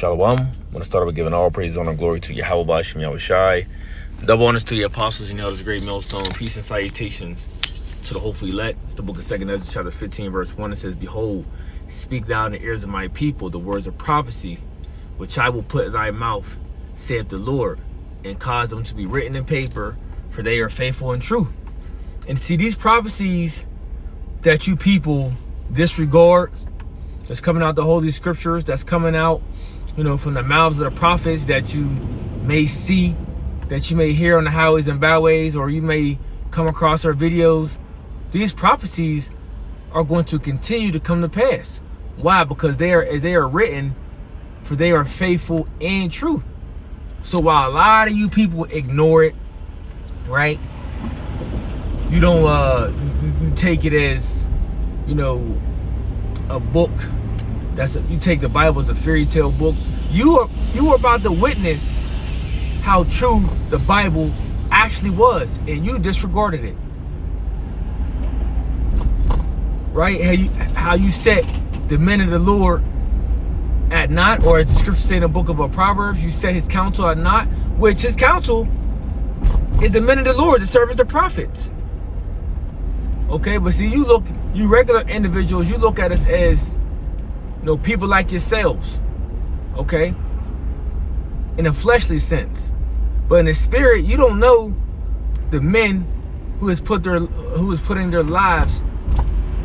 Shalom. I want to start off with giving all praise, honor, and glory to Yahweh B'Shem Yahweh Shai. Double honors to the apostles and elders, great millstone. Peace and salutations to the hopefully elect. It's the book of 2 Ezra, chapter 15, verse 1. It says, "Behold, speak thou in the ears of my people the words of prophecy, which I will put in thy mouth, saith the Lord, and cause them to be written in paper, for they are faithful and true." And see, these prophecies that you people disregard, that's coming out the Holy Scriptures, that's coming out, from the mouths of the prophets that you may see, that you may hear on the highways and byways, or you may come across our videos. These prophecies are going to continue to come to pass. Why? Because they are written, for they are faithful and true. So while a lot of you people ignore it, right? You don't you take it as, a book. You take the Bible as a fairy tale book. You are about to witness how true the Bible actually was, and you disregarded it. Right? How you set the men of the Lord at naught, or as the scripture say in the book of Proverbs, you set his counsel at naught, which his counsel is the men of the Lord that serve as the prophets. Okay, but see, you regular individuals, you look at us as, people like yourselves, okay, in a fleshly sense. But in the spirit, you don't know the men who is putting their lives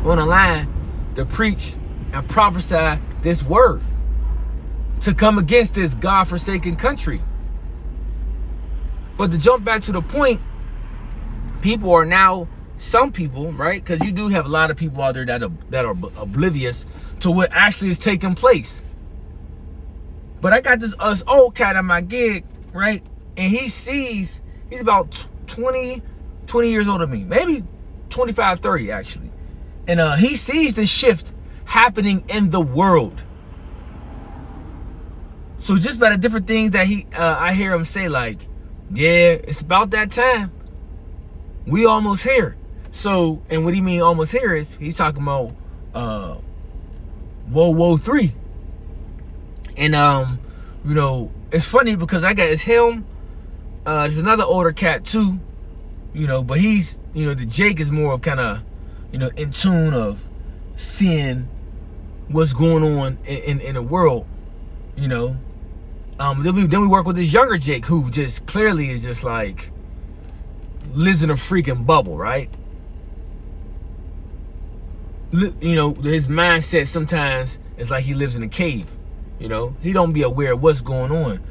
on the line to preach and prophesy this word, to come against this God-forsaken country. But to jump back to the point, people are now, some people, right? Because you do have a lot of people out there that are oblivious to what actually is taking place. But I got this old cat at my gig, right? And he's about 20 years older than me, maybe 25, 30 actually. And he sees the shift happening in the world. So just by the different things that I hear him say, like, yeah, it's about that time. We almost here. So, and what he mean almost here is he's talking about World War III. And it's funny because it's him. There's another older cat too, but he's, the Jake is more of kind of, in tune of seeing what's going on in the world, Then we work with this younger Jake who just clearly is just like lives in a freaking bubble, right? His mindset sometimes is like he lives in a cave. He don't be aware of what's going on.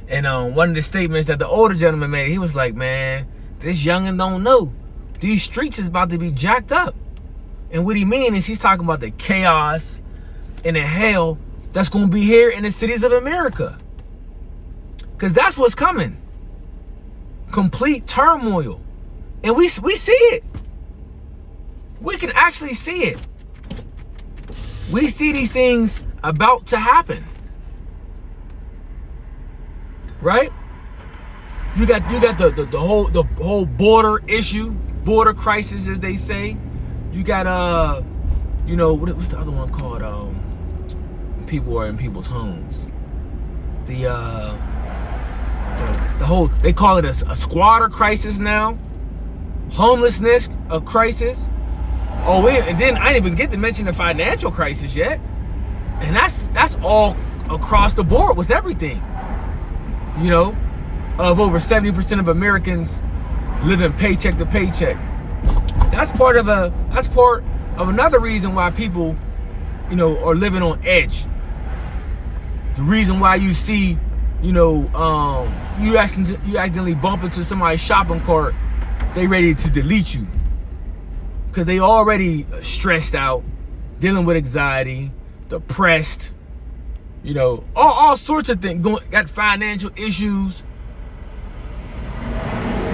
And one of the statements that the older gentleman made, he was like, man, this youngin' don't know. These streets is about to be jacked up. And what he mean is he's talking about the chaos and the hell that's going to be here in the cities of America. Because that's what's coming. Complete turmoil. And we see it. We can actually see it. We see these things about to happen. Right? You got the whole border issue, border crisis, as they say. You got what's the other one called? People are in people's homes. The whole, they call it a squatter crisis now. Homelessness, a crisis. And then I didn't even get to mention the financial crisis yet. And that's all across the board with everything. Of over 70% of Americans living paycheck to paycheck. That's part of another reason why people, are living on edge. The reason why you see, you accidentally bump into somebody's shopping cart, they ready to delete you. Because they already stressed out, dealing with anxiety, depressed, all sorts of things. Got financial issues,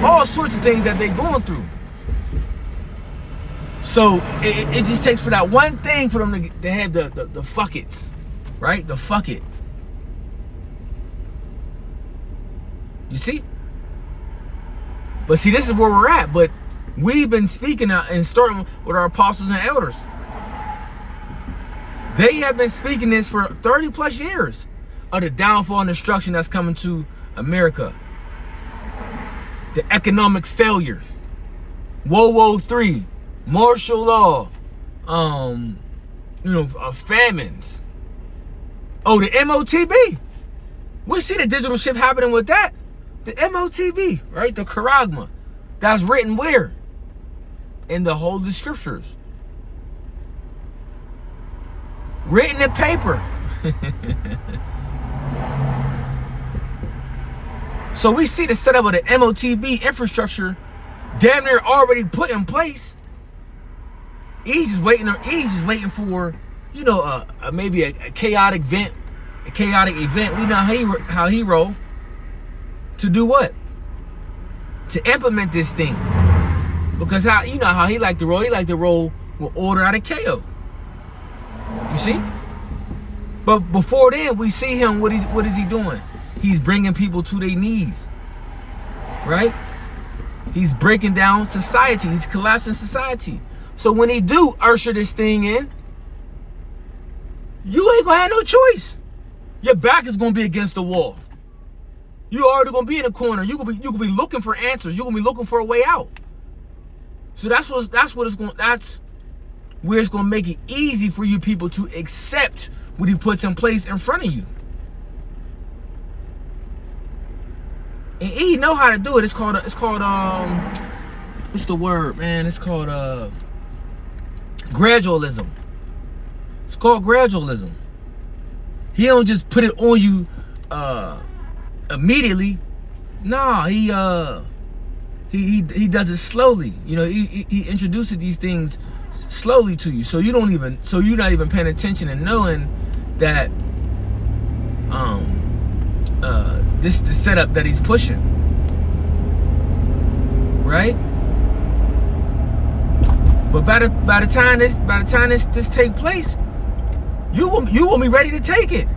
all sorts of things that they're going through. So it just takes for that one thing for them to have the fuck it's, right? The fuck it. You see? But see, this is where we're at. But we've been speaking and starting with our apostles and elders. They have been speaking this for 30 plus years. of the downfall and destruction that's coming to America. The economic failure. World War III. Martial law. Famines. Oh, the MOTB. We see the digital shift happening with that. The MOTB, right? The charagma. That's written where? In the Holy Scriptures. Written in paper. So we see the setup of the MOTB infrastructure damn near already put in place. He's just waiting for, maybe a chaotic event. We know how he roll. To do what? To implement this thing. Because how he like to roll. He like to roll with order out of chaos. You see? But before then, we see him. What is he doing? He's bringing people to their knees. Right? He's breaking down society. He's collapsing society. So when he do usher this thing in, you ain't gonna have no choice. Your back is gonna be against the wall. You already gonna be in a corner. You gonna be looking for answers. You gonna be looking for a way out. So that's where it's gonna make it easy for you people to accept what he puts in place in front of you. And he know how to do it. It's called what's the word, man? It's called gradualism. It's called gradualism. He don't just put it on you immediately. Nah, he does it slowly. He introduces these things slowly to you, so you're not even paying attention and knowing that this is the setup that he's pushing, right? But by the time this take place, you will be ready to take it.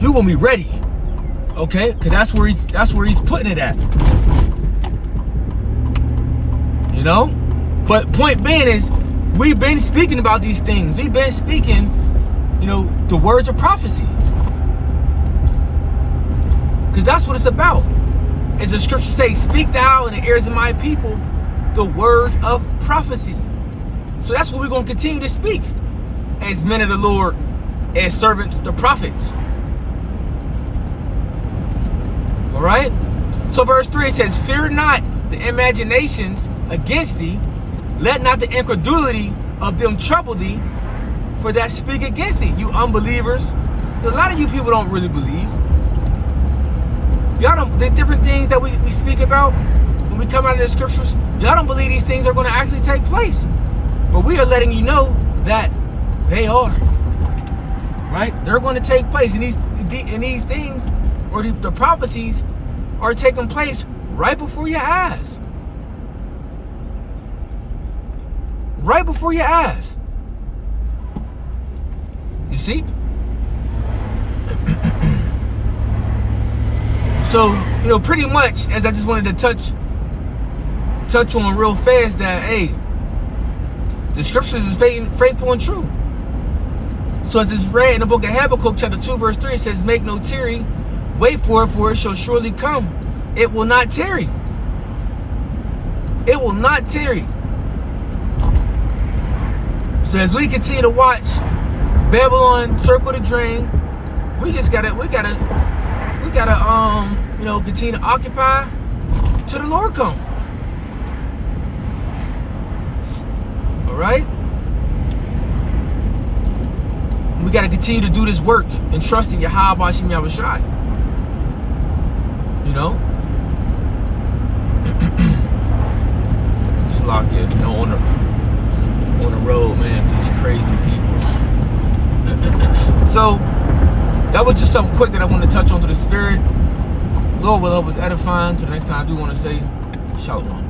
You will be ready, okay? Because that's where he's putting it at. But point being is, we've been speaking about these things. We've been speaking, the words of prophecy. Because that's what it's about. As the scripture says, speak thou in the ears of my people the words of prophecy. So that's what we're going to continue to speak as men of the Lord, as servants, the prophets. All right? So verse 3, it says, fear not the imaginations against thee, let not the incredulity of them trouble thee, for that speak against thee. You unbelievers. A lot of you people don't really believe. Y'all don't, the different things that we speak about when we come out of the scriptures, y'all don't believe these things are going to actually take place. But we are letting you know that they are. Right? They're going to take place. And these things, or the prophecies, are taking place right before your eyes. Right before your eyes. You see? So, pretty much, as I just wanted to touch on real fast, that, hey, the scriptures is faithful and true. So as it's read in the book of Habakkuk, chapter 2, verse 3, it says, make no tarry, wait for it shall surely come. It will not tarry. It will not tarry. So as we continue to watch Babylon circle the drain, we gotta continue to occupy till the Lord come. All right? We got to continue to do this work and trust in Yahweh Hashem Yahushai. Slakia, on the road, man, these crazy people. So, that was just something quick that I wanted to touch on to the spirit. Lord will help us edifying. Till the next time, I do want to say, Shalom.